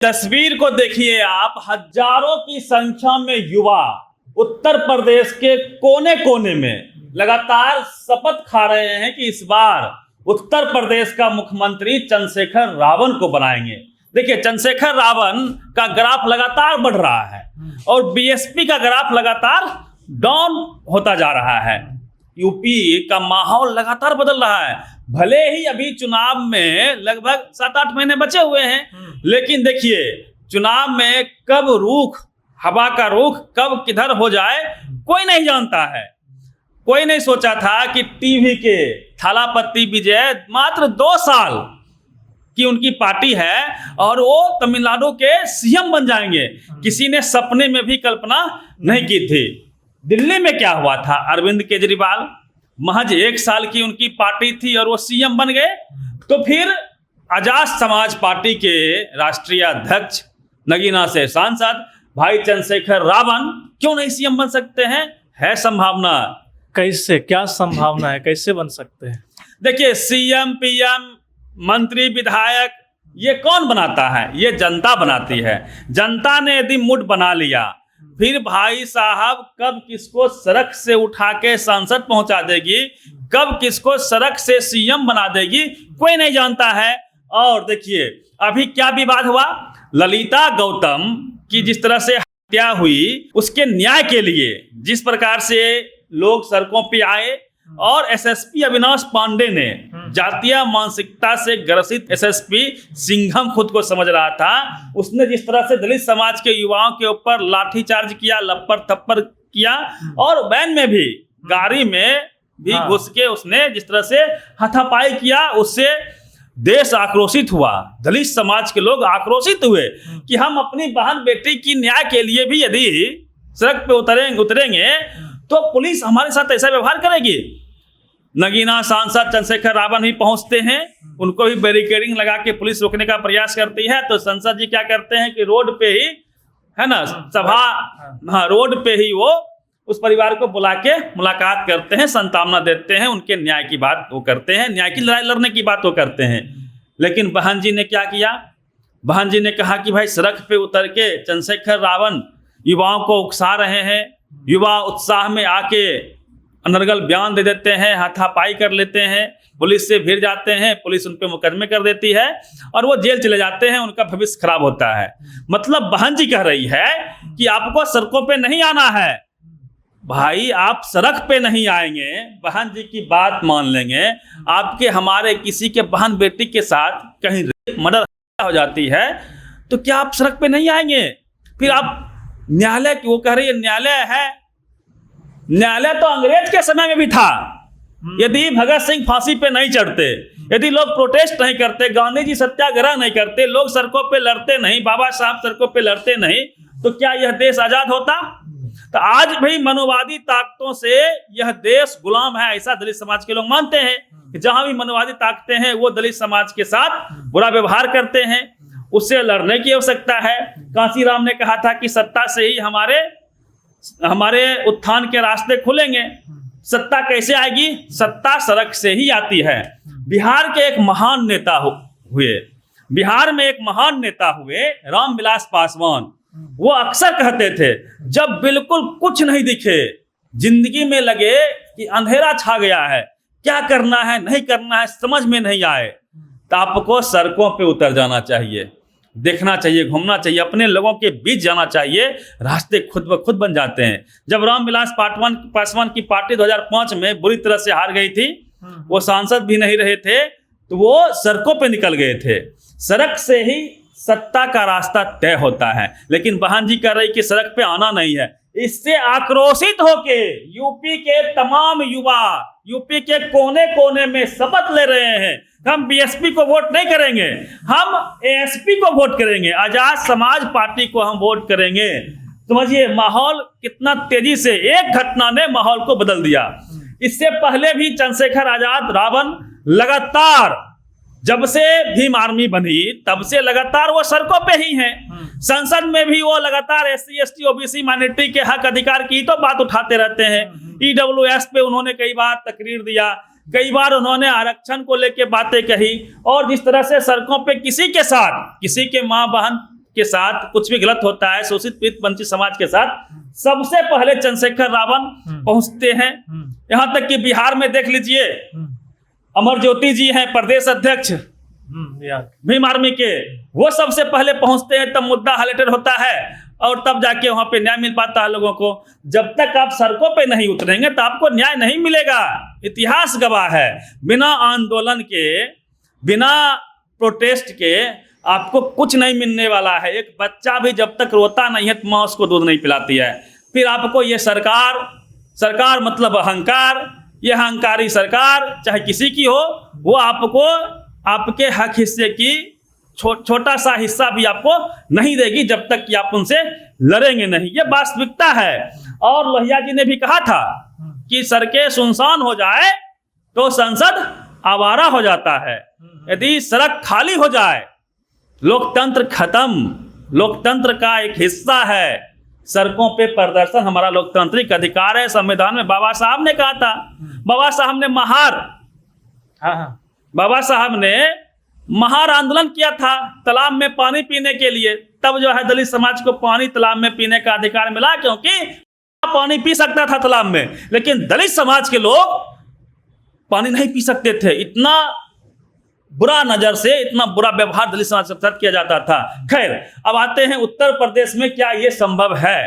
तस्वीर को देखिए आप, हजारों की संख्या में युवा उत्तर प्रदेश के कोने कोने में लगातार शपथ खा रहे हैं कि इस बार उत्तर प्रदेश का मुख्यमंत्री चंद्रशेखर रावण को बनाएंगे। देखिए, चंद्रशेखर रावण का ग्राफ लगातार बढ़ रहा है और बीएसपी का ग्राफ लगातार डाउन होता जा रहा है। यूपी का माहौल लगातार बदल रहा है। भले ही अभी चुनाव में लगभग 7-8 महीने बचे हुए हैं, लेकिन देखिए चुनाव में कब हवा का रुख कब किधर हो जाए कोई नहीं जानता है। कोई नहीं सोचा था कि टीवी के थालापति विजय मात्र 2 साल की उनकी पार्टी है और वो तमिलनाडु के सीएम बन जाएंगे। किसी ने सपने में भी कल्पना नहीं की थी। दिल्ली में क्या हुआ था, अरविंद केजरीवाल महज 1 साल की उनकी पार्टी थी और वो सीएम बन गए। तो फिर आजाद समाज पार्टी के राष्ट्रीय अध्यक्ष नगीना से सांसद भाई चंद्रशेखर रावण क्यों नहीं सीएम बन सकते हैं? है संभावना। कैसे, क्या संभावना है, कैसे बन सकते हैं? देखिए, सीएम पीएम मंत्री विधायक ये कौन बनाता है? ये जनता बनाती है। जनता ने यदि मुड बना लिया, फिर भाई साहब कब किसको सड़क से उठा के सांसद पहुंचा देगी, कब किसको सड़क से सीएम बना देगी, कोई नहीं जानता है। और देखिए अभी क्या विवाद हुआ, ललिता गौतम की जिस तरह से हत्या हुई, उसके न्याय के लिए जिस प्रकार से लोग सड़कों पे आए और एसएसपी अविनाश पांडे ने जातीय मानसिकता से ग्रसित एसएसपी सिंघम खुद को समझ रहा था, उसने जिस तरह से दलित समाज के युवाओं के ऊपर लाठीचार्ज किया, लप्पर थप्पर किया और वैन में भी गाड़ी में भी घुस के उसने जिस तरह से हाथापाई किया, उससे देश आक्रोशित हुआ। दलित समाज के लोग आक्रोशित हुए कि हम अपनी बहन बेटी की न्याय के लिए भी यदि सड़क पे उतरेंगे तो पुलिस हमारे साथ ऐसा व्यवहार करेगी। नगीना सांसद चंद्रशेखर रावण भी पहुंचते हैं, उनको भी बैरिकेडिंग लगा के पुलिस रोकने का प्रयास करती है। तो संसद जी क्या करते हैं कि रोड पे ही, है ना, सभा रोड पे ही वो उस परिवार को बुला के मुलाकात करते हैं, सांत्वना देते हैं, उनके न्याय की बात वो करते हैं, न्याय की लड़ाई लड़ने की बात वो करते हैं। लेकिन बहन जी ने क्या किया? बहन जी ने कहा कि भाई सड़क पे उतर के चंद्रशेखर रावण युवाओं को उकसा रहे हैं, युवा उत्साह में आके अनर्गल बयान दे देते हैं, हाथापाई कर लेते हैं, पुलिस से भिड़ जाते हैं, पुलिस उन पे मुकदमे कर देती है और वो जेल चले जाते हैं, उनका भविष्य खराब होता है। मतलब बहन जी कह रही है कि आपको सड़कों पे नहीं आना है। भाई आप सड़क पे नहीं आएंगे, बहन जी की बात मान लेंगे, आपके हमारे किसी के बहन बेटी के साथ कहीं मर्डर हो जाती है तो क्या आप सड़क पे नहीं आएंगे? फिर आप न्यायालय की वो कह रही है न्यायालय है। न्यायालय तो अंग्रेज के समय में भी था। यदि भगत सिंह फांसी पे नहीं चढ़ते, यदि लोग प्रोटेस्ट नहीं करते, गांधी जी सत्याग्रह नहीं करते, लोग सड़कों पे लड़ते नहीं, बाबा साहब सड़कों पे लड़ते नहीं, तो क्या यह देश आजाद होता? तो आज भी मनोवादी ताकतों से यह देश गुलाम है, ऐसा दलित समाज के लोग मानते हैं कि जहां भी मनोवादी ताकतें हैं वो दलित समाज के साथ बुरा व्यवहार करते हैं, उससे लड़ने की आवश्यकता है। कांशीराम ने कहा था कि सत्ता से ही हमारे उत्थान के रास्ते खुलेंगे। सत्ता कैसे आएगी? सत्ता सड़क से ही आती है। बिहार के एक महान नेता हुए, बिहार में एक महान नेता हुए रामविलास पासवान। वो अक्सर कहते थे जब बिल्कुल कुछ नहीं दिखे, जिंदगी में लगे कि अंधेरा छा गया है, क्या करना है नहीं करना है समझ में नहीं आए, तो आपको सड़कों पे उतर जाना चाहिए, देखना चाहिए, घूमना चाहिए, अपने लोगों के बीच जाना चाहिए, रास्ते खुद ब खुद बन जाते हैं। जब रामविलास पासवान की पार्टी 2005 में बुरी तरह से हार गई थी, वो सांसद भी नहीं रहे थे, तो वो सड़कों पे निकल गए थे। सड़क से ही सत्ता का रास्ता तय होता है। लेकिन बहन जी कह रही कि सड़क पे आना नहीं है। इससे आक्रोशित होके यूपी के तमाम युवा यूपी के कोने कोने में शपथ ले रहे हैं, हम बीएसपी को वोट नहीं करेंगे, हम एएसपी को वोट करेंगे, आजाद समाज पार्टी को हम वोट करेंगे। समझिए माहौल कितना तेजी से, एक घटना ने माहौल को बदल दिया। इससे पहले भी चंद्रशेखर आजाद रावण लगातार, जब से भीम आर्मी बनी तब से लगातार वो सड़कों पे ही हैं। संसद में भी वो लगातार SC ST OBC माइनॉरिटी के हक अधिकार की तो बात उठाते रहते हैं। EWS पे उन्होंने कई बार तकरीर दिया, कई बार उन्होंने आरक्षण को लेकर बातें कही, और जिस तरह से सड़कों पे किसी के साथ, किसी के माँ बहन के साथ कुछ भी गलत होता है, शोषित पीड़ित वंचित समाज के साथ, सबसे पहले चंद्रशेखर रावण पहुंचते हैं। यहाँ तक कि बिहार में देख लीजिए, अमर ज्योति जी हैं प्रदेश अध्यक्ष भीम आर्मी के, वो सबसे पहले पहुंचते हैं, तब मुद्दा हाईलाइटेड होता है और तब जाके वहां पे न्याय मिल पाता है लोगों को। जब तक आप सड़कों पे नहीं उतरेंगे तो आपको न्याय नहीं मिलेगा। इतिहास गवाह है, बिना आंदोलन के, बिना प्रोटेस्ट के आपको कुछ नहीं मिलने वाला है। एक बच्चा भी जब तक रोता नहीं है तो माँ उसको दूध नहीं पिलाती है। फिर आपको ये सरकार मतलब अहंकार, ये अहंकारी सरकार चाहे किसी की हो, वो आपको आपके हक हिस्से की छोटा सा हिस्सा भी आपको नहीं देगी जब तक कि आप उनसे लड़ेंगे नहीं। ये वास्तविकता है। और लोहिया जी ने भी कहा था कि सड़कें सुनसान हो जाए तो संसद आवारा हो जाता है। यदि सड़क खाली हो जाए, लोकतंत्र खत्म। लोकतंत्र का एक हिस्सा है सड़कों पे प्रदर्शन, हमारा लोकतांत्रिक अधिकार है। संविधान में बाबा साहब ने कहा था, बाबा साहब ने महार आंदोलन किया था तालाब में पानी पीने के लिए। तब जो है दलित समाज को पानी तालाब में पीने का अधिकार मिला, क्योंकि पानी पी सकता था तालाब में, लेकिन दलित समाज के लोग पानी नहीं पी सकते थे। इतना बुरा नजर से, इतना बुरा व्यवहार दलित समाज के साथ किया जाता था। खैर, अब आते हैं उत्तर प्रदेश में, क्या ये संभव है?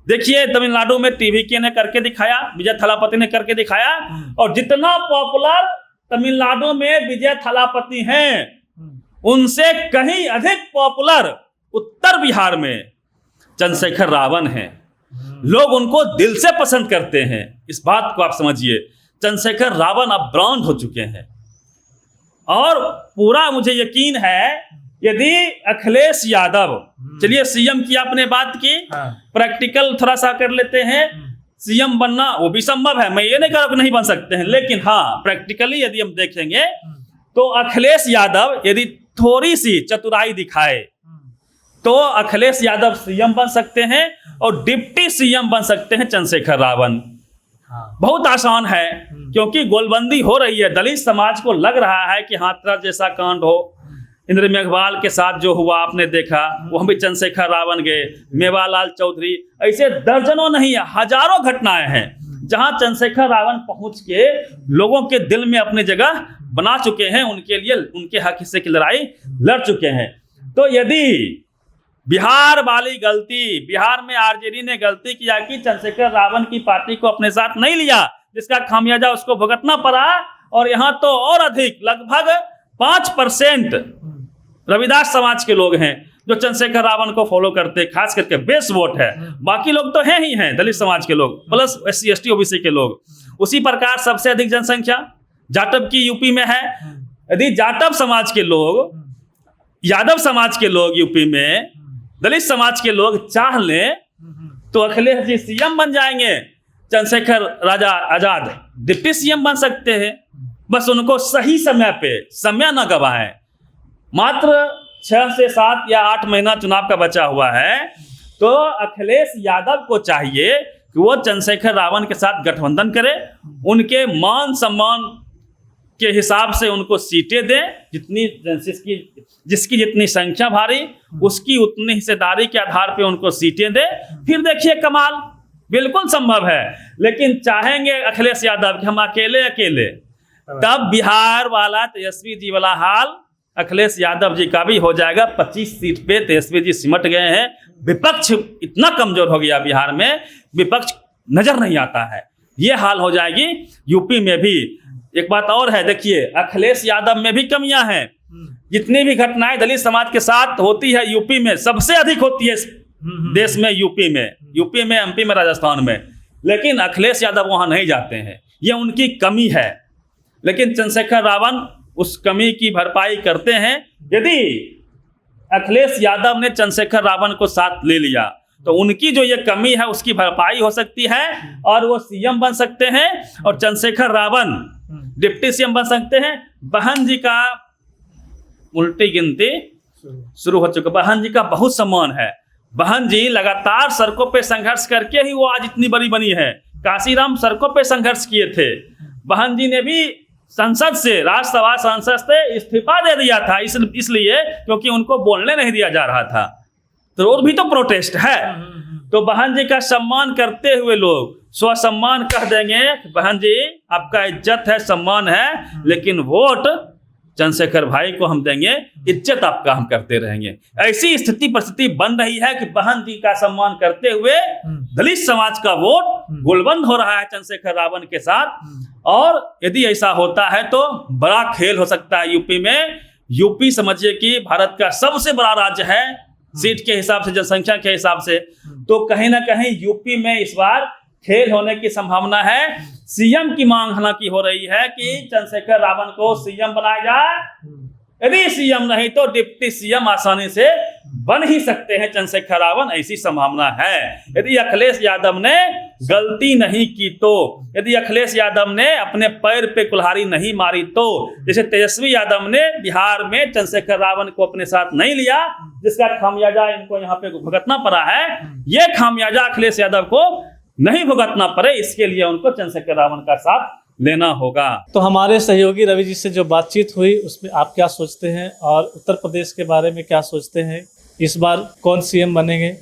देखिए, तमिलनाडु में टीवीके ने करके दिखाया, विजय थालापति ने करके दिखाया, और जितना पॉपुलर तमिलनाडु में विजय थालापति हैं, उनसे कहीं अधिक पॉपुलर उत्तर बिहार में चंद्रशेखर रावण हैं। लोग उनको दिल से पसंद करते हैं। इस बात को आप समझिए, चंद्रशेखर रावण अब ब्रांड हो चुके हैं। और पूरा मुझे यकीन है, यदि अखिलेश यादव, चलिए सीएम की आपने बात की, प्रैक्टिकल थोड़ा सा कर लेते हैं। सीएम बनना वो भी संभव है, मैं ये नहीं कह रहा कि नहीं बन सकते हैं, लेकिन हाँ, प्रैक्टिकली यदि हम देखेंगे तो अखिलेश यादव यदि थोड़ी सी चतुराई दिखाए तो अखिलेश यादव सीएम बन सकते हैं और डिप्टी सीएम बन सकते हैं चंद्रशेखर रावण। बहुत आसान है, क्योंकि गोलबंदी हो रही है। दलित समाज को लग रहा है कि हाथरस जैसा कांड हो, इंद्र मेघवाल के साथ जो हुआ आपने देखा, वह भी चंद्रशेखर रावण गए, मेवालाल चौधरी, ऐसे दर्जनों नहीं है, हजारों घटनाएं हैं जहां चंद्रशेखर रावण पहुंच के लोगों के दिल में अपनी जगह बना चुके हैं, उनके लिए उनके हक हिस्से की लड़ाई लड़ चुके हैं। तो यदि बिहार वाली गलती, बिहार में आरजेडी ने गलती किया कि चंद्रशेखर रावण की पार्टी को अपने साथ नहीं लिया, जिसका खामियाजा उसको भुगतना पड़ा, और यहाँ तो और अधिक, लगभग 5% रविदास समाज के लोग हैं जो चंद्रशेखर रावण को फॉलो करते, खास करके बेस वोट है। बाकी लोग तो हैं ही हैं, दलित समाज के लोग प्लस SC ST OBC के लोग। उसी प्रकार सबसे अधिक जनसंख्या जाटव की यूपी में है। यदि जाटव समाज के लोग, यादव समाज के लोग यूपी में, दलित समाज के लोग चाह लें तो अखिलेश जी सीएम बन जाएंगे, चंद्रशेखर राजा आजाद डिप्टी सीएम बन सकते हैं। बस उनको सही समय पे, समय न गवाएं। मात्र 6 से 7 या 8 महीना चुनाव का बचा हुआ है, तो अखिलेश यादव को चाहिए कि वो चंद्रशेखर रावण के साथ गठबंधन करे, उनके मान सम्मान के हिसाब से उनको सीटें दें, जिसकी जितनी संख्या भारी, उसकी उतनी हिस्सेदारी के आधार पे उनको सीटें दें। फिर देखिए कमाल, बिल्कुल संभव है। लेकिन चाहेंगे अखिलेश यादव कि हम अकेले, तब बिहार वाला तेजस्वी जी वाला हाल अखिलेश यादव जी का भी हो जाएगा। 25 सीट पे तेजस्वी जी सिमट गए हैं। विपक्ष इतना कमजोर हो गया बिहार में, विपक्ष नजर नहीं आता है। ये हाल हो जाएगी यूपी में भी। एक बात और है, देखिए अखिलेश यादव में भी कमियां हैं। जितनी भी घटनाएं दलित समाज के साथ होती है यूपी में, सबसे अधिक होती है देश में, यूपी में, MP में, राजस्थान में, लेकिन अखिलेश यादव वहां नहीं जाते हैं। ये उनकी कमी है। लेकिन चंद्रशेखर रावण उस कमी की भरपाई करते हैं। यदि अखिलेश यादव ने चंद्रशेखर रावण को साथ ले लिया तो उनकी जो ये कमी है उसकी भरपाई हो सकती है और वो सीएम बन सकते हैं और चंद्रशेखर रावण डिप्टी सीएम बन सकते हैं। बहन जी का उल्टी गिनती शुरू हो चुका। बहन जी का बहुत सम्मान है। बहन जी लगातार सड़कों पे संघर्ष करके ही वो आज इतनी बड़ी बनी है। काशीराम सड़कों पे संघर्ष किए थे। बहन जी ने भी संसद से, राज्यसभा संसद से इस्तीफा दे दिया था, इसलिए क्योंकि उनको बोलने नहीं दिया जा रहा था। तो और भी तो प्रोटेस्ट है। तो बहन जी का सम्मान करते हुए लोग स्वसम्मान कह देंगे, बहन जी आपका इज्जत है, सम्मान है, लेकिन वोट चंद्रशेखर भाई को हम देंगे, इज्जत आपका हम करते रहेंगे। ऐसी स्थिति परिस्थिति बन रही है कि बहन जी का सम्मान करते हुए दलित समाज का वोट गोलबंद हो रहा है चंद्रशेखर रावण के साथ। और यदि ऐसा होता है तो बड़ा खेल हो सकता है यूपी में। यूपी समझिए कि भारत का सबसे बड़ा राज्य है सीट के हिसाब से, जनसंख्या के हिसाब से। तो कहीं ना कहीं यूपी में इस बार खेल होने की संभावना है। सीएम की मांग हालांकि हो रही है कि चंद्रशेखर रावण को सीएम बनाया जाए। यदि सीएम नहीं तो डिप्टी सीएम आसानी से बन ही सकते हैं चंद्रशेखर रावण, ऐसी संभावना है। यदि अखिलेश यादव ने गलती नहीं की तो, यदि अखिलेश यादव ने अपने पैर पे कुल्हाड़ी नहीं मारी तो, जैसे तेजस्वी यादव ने बिहार में चंद्रशेखर रावण को अपने साथ नहीं लिया, जिसका खामियाजा इनको यहाँ पे भुगतना पड़ा है, ये खामियाजा अखिलेश यादव को नहीं भुगतना पड़े, इसके लिए उनको चंद्रशेखर रावण का साथ लेना होगा। तो हमारे सहयोगी रवि जी से जो बातचीत हुई उसमें आप क्या सोचते हैं और उत्तर प्रदेश के बारे में क्या सोचते हैं, इस बार कौन सीएम बनेंगे?